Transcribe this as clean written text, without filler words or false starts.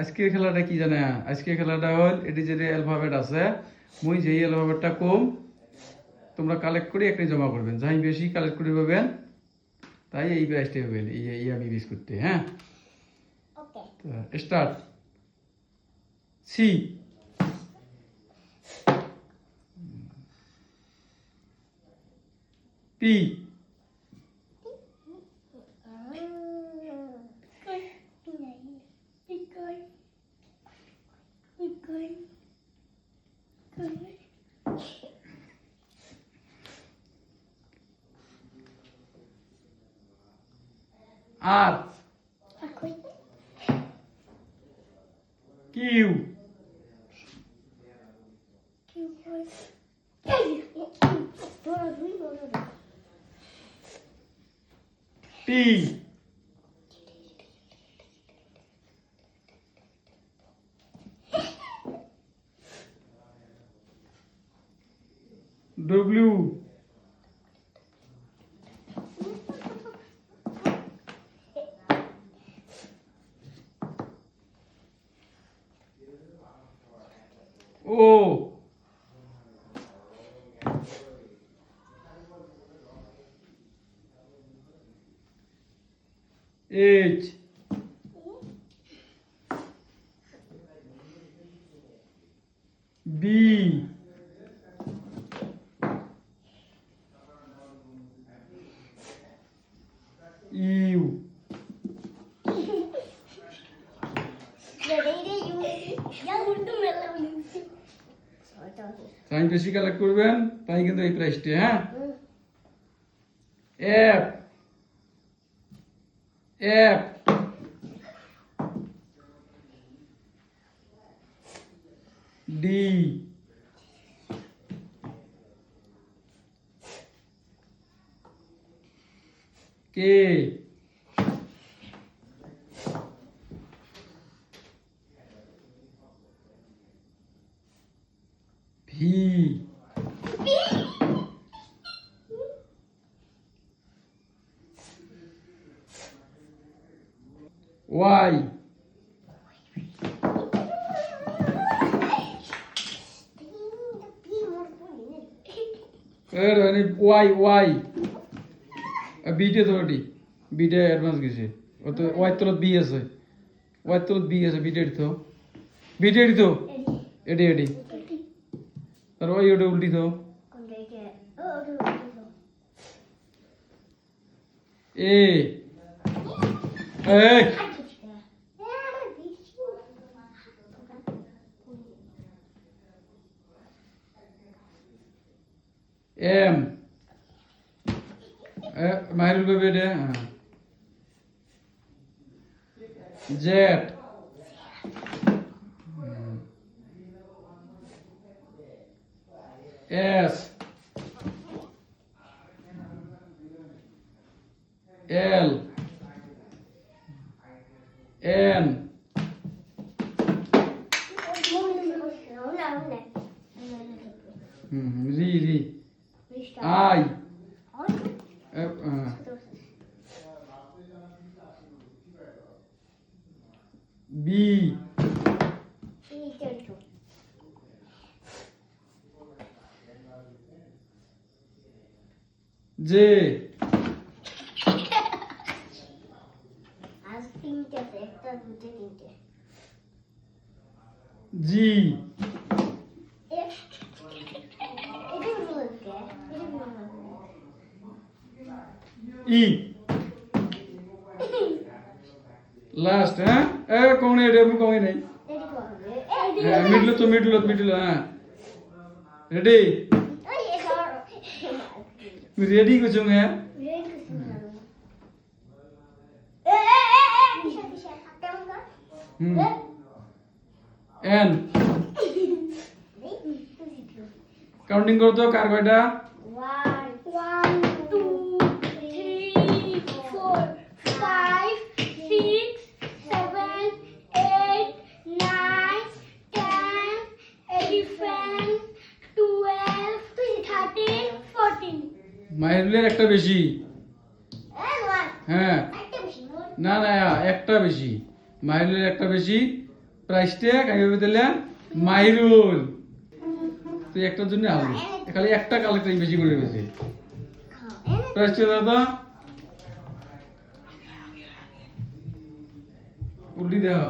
আজকের খেলাটা কি জানে? আজকের খেলাটা হল এটি যে অ্যালফাবেট আছে, মুই যেই অ্যালফাবেটটা কম তোমরা কালেক্ট করে একটা জমা করবেন, যাই বেশি কালেক্ট করে পাবেন তাই এই প্রাইসটা পাবেন, এই আমি বিস্কুটতে। হ্যাঁ, start. C, P, R, Q, T, W, O, H, B, U. সাইন বেশি কালেক্ট করবেন তাই কিন্তু এই প্রাইসটি। হ্যাঁ, F, F, D, K, V, Y, Y, Y, বিটে তো ওটি বিটে অ্যাডভান্স গেছে, ও তো ওয়াই তলত বি আছে, ওয়াই তলত বি আছে, বিটে তো বিটে তো এডি এডি, আর ওই ওটা উল্টি তো এ, এই এম, মাহিরুল বেবি এটা, Z, S, L, N, R, R, I, B, J, G, E, last. হ্যাঁ, কমনে এটা কমে নাই। হ্যাঁ, মিডল। হ্যাঁ, রেডি, রেডি করছো? হ্যাঁ, এন, কাউন্টিং করো তো কার কয়টা? 1 2 3 4 5 6 7 8 9 10 11 12 13 14। মাহিরুলের একটা বেশি। হ্যাঁ, না একটা বেশি, মাহিরুলের একটা বেশি, প্রাইস ট্যাগ আমি ভেবে দিলাম মাহিরুল তুই একটার জন্য আসবি খালি একটা কালেক্টর বেশি করে গেছে প্রাইস ট্যাগ দাদা উল্টি দেওয়া